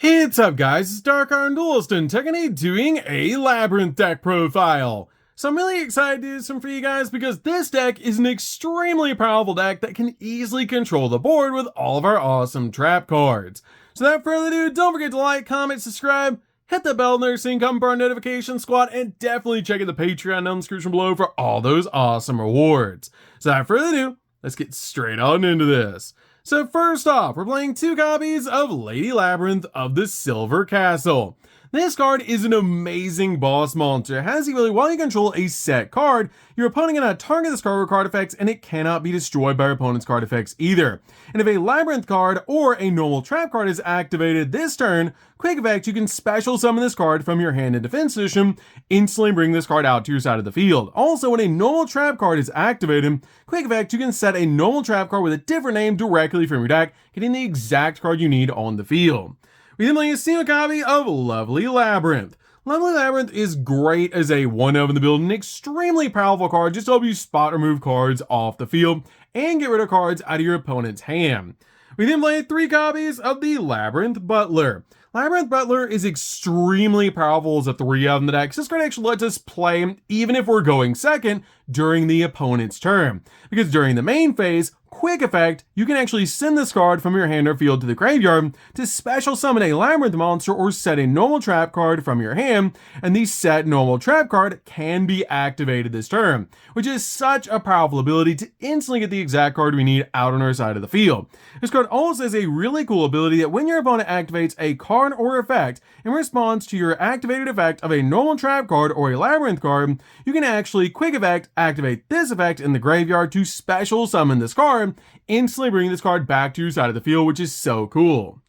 Hey, what's up guys, it's DarkArmedDuelist and today doing a Labrynth deck profile. So I'm really excited to do this one for you guys because this deck is an extremely powerful deck that can easily control the board with all of our awesome trap cards. So without further ado, don't forget to like, comment, subscribe, hit the bell notification, come for our notification squad, and definitely check out the Patreon down in the description below for all those awesome rewards. So without further ado, let's get straight on into this. So first off, we're playing 2 copies of Lady Labrynth of the Silver Castle. This card is an amazing boss monster. It has the ability, while you control a set card, your opponent cannot target this card with card effects, and it cannot be destroyed by your opponent's card effects either. And if a Labrynth card or a normal trap card is activated this turn, quick effect, you can special summon this card from your hand in defense position, instantly bring this card out to your side of the field. Also, when a normal trap card is activated, quick effect, you can set a normal trap card with a different name directly from your deck, getting the exact card you need on the field. We then play a single copy of Lovely Labrynth. Lovely Labrynth is great as a 1-of in the build, an extremely powerful card just to help you spot remove cards off the field and get rid of cards out of your opponent's hand. We then play 3 copies of the Labrynth Butler. Labrynth Butler is extremely powerful as a 3-of in the deck. So this card actually lets us play even if we're going second during the opponent's turn. Because during the main phase, quick effect, you can actually send this card from your hand or field to the graveyard to special summon a Labrynth monster or set a normal trap card from your hand, and the set normal trap card can be activated this turn, which is such a powerful ability to instantly get the exact card we need out on our side of the field. This card also has a really cool ability that when your opponent activates a card or effect in response to your activated effect of a normal trap card or a Labrynth card, you can actually quick effect activate this effect in the graveyard to special summon this card, instantly bringing this card back to your side of the field, which is so cool.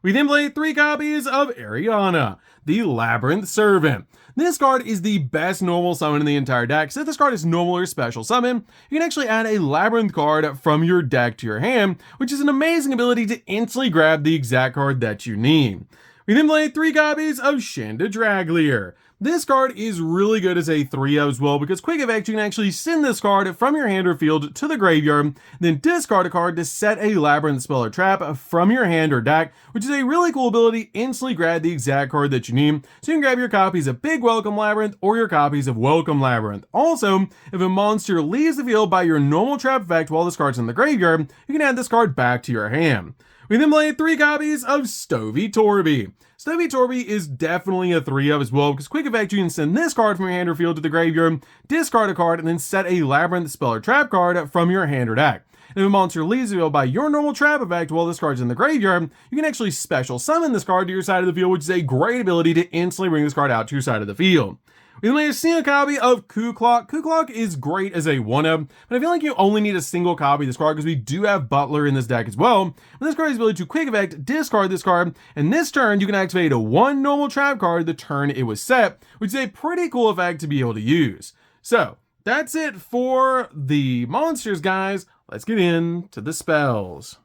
We then play 3 copies of Ariana, the Labrynth Servant. This card is the best normal summon in the entire deck. So if this card is normal or special summon, you can actually add a Labrynth card from your deck to your hand, which is an amazing ability to instantly grab the exact card that you need. We then play 3 copies of Shanda Draglier. This card is really good as a 3-of as well because quick effect, you can actually send this card from your hand or field to the graveyard, then discard a card to set a Labrynth spell or trap from your hand or deck, which is a really cool ability to instantly grab the exact card that you need. So you can grab your copies of Big Welcome Labrynth or your copies of Welcome Labrynth. Also, if a monster leaves the field by your normal trap effect while this card's in the graveyard, you can add this card back to your hand. We then play 3 copies of Stovey Torby. Stovey Torby is definitely a 3-of as well because quick effect, you can send this card from your hand or field to the graveyard, discard a card, and then set a Labrynth spell or trap card from your hand or deck. And if a monster leaves the field by your normal trap effect while this card's in the graveyard, you can actually special summon this card to your side of the field, which is a great ability to instantly bring this card out to your side of the field. We then made a single copy of Ku-Klok. Ku-Klok is great as a 1-of, but I feel like you only need a single copy of this card because we do have Butler in this deck as well. But this card has the ability to quick effect, discard this card, and this turn you can activate a 1 normal trap card the turn it was set, which is a pretty cool effect to be able to use. So that's it for the monsters, guys. Let's get into the spells.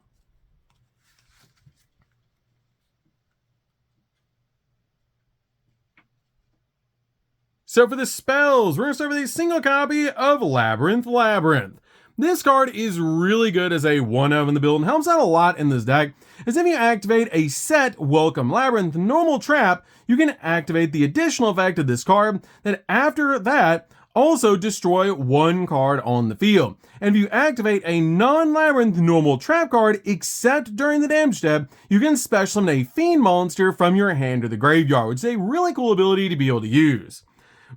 So for the spells, we're going to start with a single copy of Labrynth. This card is really good as a 1-of in the build and helps out a lot in this deck, as if you activate a set Welcome Labrynth normal trap, you can activate the additional effect of this card, then after that, also destroy 1 card on the field. And if you activate a non-Labrynth normal trap card, except during the damage step, you can special summon a Fiend monster from your hand to the graveyard, which is a really cool ability to be able to use.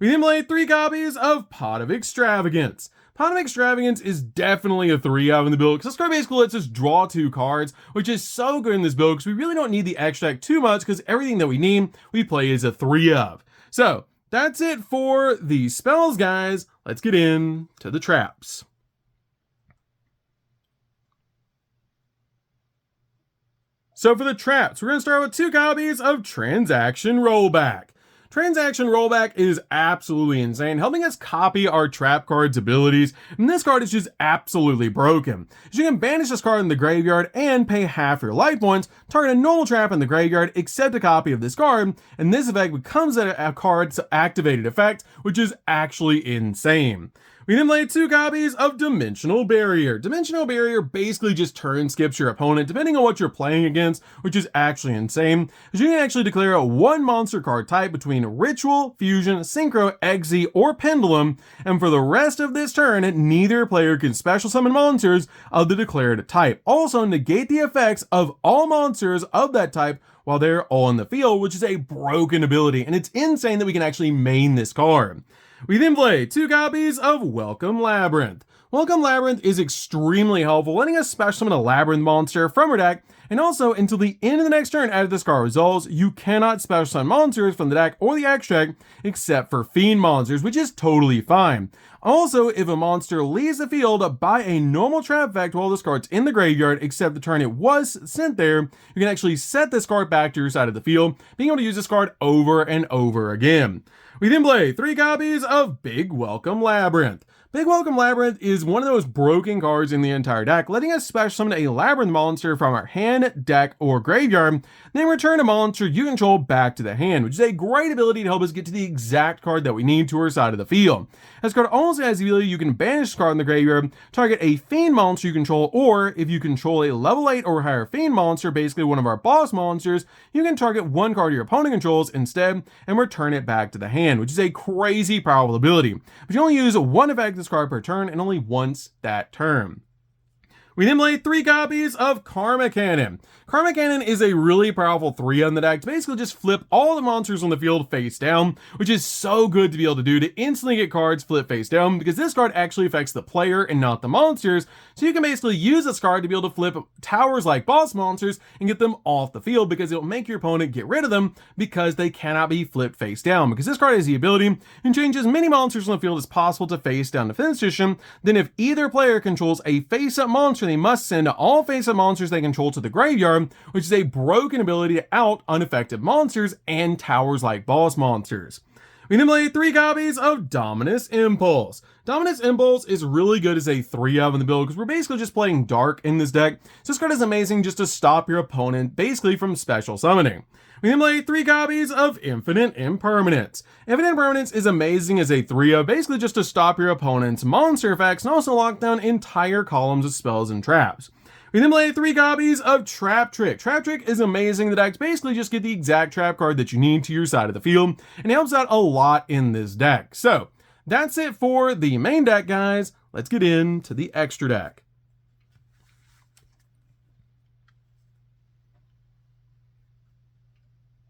We then played 3 copies of Pot of Extravagance. Pot of Extravagance is definitely a 3-of in the build because this card basically lets us draw 2 cards, which is so good in this build because we really don't need the extract too much because everything that we need, we play as a 3-of. So that's it for the spells, guys. Let's get into the traps. So for the traps, we're going to start with 2 copies of Transaction Rollback. Transaction Rollback is absolutely insane, helping us copy our trap card's abilities, and this card is just absolutely broken. So you can banish this card in the graveyard and pay half your life points, target a normal trap in the graveyard, accept a copy of this card, and this effect becomes a card's activated effect, which is actually insane. We then play 2 copies of Dimensional Barrier. Dimensional Barrier basically just turn skips your opponent depending on what you're playing against, which is actually insane, because you can actually declare one monster card type between Ritual, Fusion, Synchro, Exe, or Pendulum, and for the rest of this turn, neither player can special summon monsters of the declared type. Also, negate the effects of all monsters of that type while they're all in the field, which is a broken ability, and it's insane that we can actually main this card. We then play 2 copies of Welcome Labrynth. Welcome Labrynth is extremely helpful, letting us special summon a Labrynth monster from our deck, and also until the end of the next turn after this card resolves, you cannot special summon monsters from the deck or the extract except for Fiend monsters, which is totally fine. Also, if a monster leaves the field by a normal trap effect while this card's in the graveyard, except the turn it was sent there, you can actually set this card back to your side of the field, being able to use this card over and over again. We then play 3 copies of Big Welcome Labrynth. Big Welcome Labrynth is one of those broken cards in the entire deck, letting us special summon a Labrynth monster from our hand, deck, or graveyard, then return a monster you control back to the hand, which is a great ability to help us get to the exact card that we need to our side of the field. This card also has the ability you can banish this card in the graveyard, target a Fiend monster you control, or if you control a level 8 or higher Fiend monster, basically one of our boss monsters, you can target one card your opponent controls instead and return it back to the hand, which is a crazy powerful ability. But you only use one effect this card per turn and only once that turn. We then play 3 copies of Karma Cannon. Karma Cannon is a really powerful 3 on the deck to basically just flip all the monsters on the field face down, which is so good to be able to do to instantly get cards flip face down, because this card actually affects the player and not the monsters, so you can basically use this card to be able to flip towers like boss monsters and get them off the field, because it'll make your opponent get rid of them because they cannot be flipped face down, because this card has the ability to change as many monsters on the field as possible to face down defense position. Then if either player controls a face up monster, they must send all face up monsters they control to the graveyard, which is a broken ability to out unaffected monsters and towers like boss monsters. We then play 3 copies of Dominus Impulse. Dominus Impulse is really good as a 3-of in the build because we're basically just playing Dark in this deck, so this card is amazing just to stop your opponent basically from special summoning. We then play 3 copies of Infinite Impermanence. Infinite Impermanence is amazing as a 3-of, basically just to stop your opponent's monster effects and also lock down entire columns of spells and traps. We then play 3 copies of Trap Trick. Trap Trick is amazing. The decks basically just get the exact trap card that you need to your side of the field, and it helps out a lot in this deck. So that's it for the main deck, guys. Let's get into the extra deck.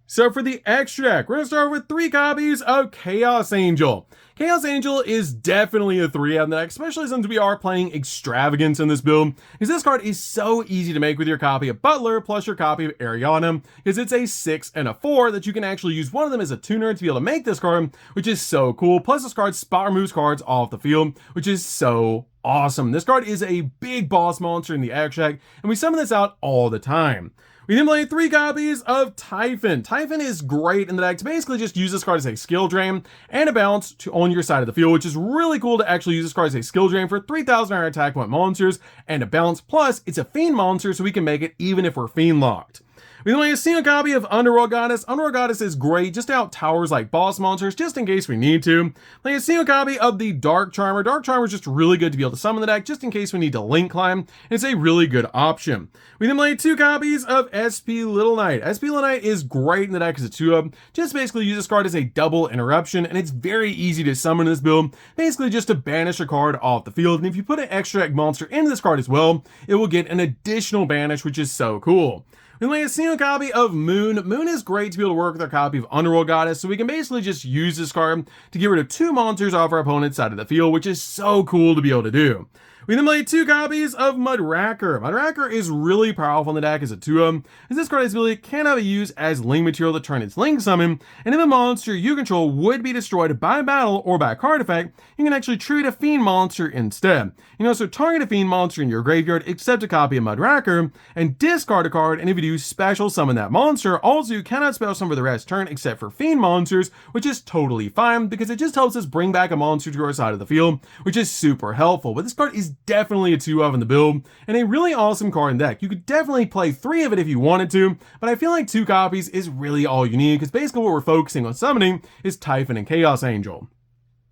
So for the extra deck, we're going to start with 3 copies of Chaos Angel. Chaos Angel is definitely a 3 on the deck, especially since we are playing Extravagance in this build, because this card is so easy to make with your copy of Butler plus your copy of Ariana, because it's a 6 and a 4 that you can actually use one of them as a tuner to be able to make this card, which is so cool. Plus this card spot removes cards off the field, which is so awesome. This card is a big boss monster in the extract, and we summon this out all the time. We then play 3 copies of Typhon. Typhon is great in the deck to basically just use this card as a skill drain and a bounce on your side of the field, which is really cool to actually use this card as a skill drain for 3,000 iron attack point monsters and a bounce. Plus, it's a Fiend monster, so we can make it even if we're Fiend locked. We then play a single copy of Underworld Goddess. Underworld Goddess is great just to out towers like boss monsters, just in case we need to. Play a single copy of the Dark Charmer. Dark Charmer is just really good to be able to summon the deck, just in case we need to link climb. It's a really good option. We then play 2 copies of SP Little Knight. SP Little Knight is great in the deck as a 2-of. Just basically use this card as a double interruption, and it's very easy to summon this build, basically just to banish a card off the field. And if you put an extra deck monster into this card as well, it will get an additional banish, which is so cool. We play a single copy of Moon. Moon is great to be able to work with our copy of Underworld Goddess, so we can basically just use this card to get rid of 2 monsters off our opponent's side of the field, which is so cool to be able to do. We then play 2 copies of Mudracker. Mudracker is really powerful in the deck as a 2-of, as this card's ability cannot be used as link material to turn its link summon, and if a monster you control would be destroyed by battle or by a card effect, you can actually treat a Fiend monster instead. You can also target a Fiend monster in your graveyard, except a copy of Mudracker, and discard a card, and if you do, special summon that monster. Also, you cannot special summon for the rest turn except for Fiend monsters, which is totally fine, because it just helps us bring back a monster to our side of the field, which is super helpful. But this card is definitely a 2-of in the build, and a really awesome card in the deck. You could definitely play 3 of it if you wanted to, but I feel like 2 copies is really all you need, because basically what we're focusing on summoning is Typhon and Chaos Angel.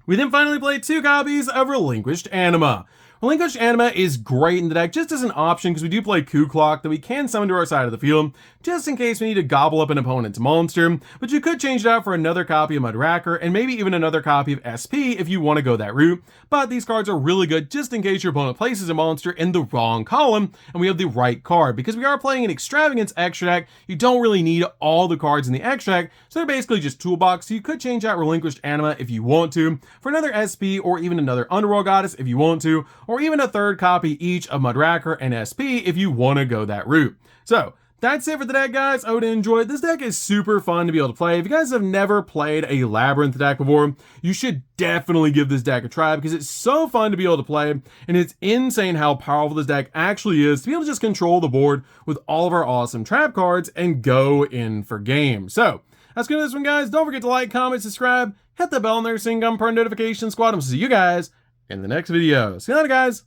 We then finally played 2 copies of Relinquished Anima. Relinquished Anima is great in the deck just as an option because we do play Coup Clock that we can summon to our side of the field just in case we need to gobble up an opponent's monster, but you could change it out for another copy of Mudracker and maybe even another copy of SP if you want to go that route, but these cards are really good just in case your opponent places a monster in the wrong column and we have the right card. Because we are playing an Extravagance extra deck, you don't really need all the cards in the extra deck, so they're basically just toolbox, so you could change out Relinquished Anima if you want to, for another SP or even another Underworld Goddess if you want to, or even a third copy each of Mudracker and SP if you want to go that route. So that's it for the deck, guys. I hope you enjoyed. This deck is super fun to be able to play. If you guys have never played a Labrynth deck before, you should definitely give this deck a try because it's so fun to be able to play, and it's insane how powerful this deck actually is to be able to just control the board with all of our awesome trap cards and go in for game. So that's good for this one, guys. Don't forget to like, comment, subscribe, hit the bell, and there's Sing Gum per notification squad. And we'll see you guys in the next video. See you later, guys.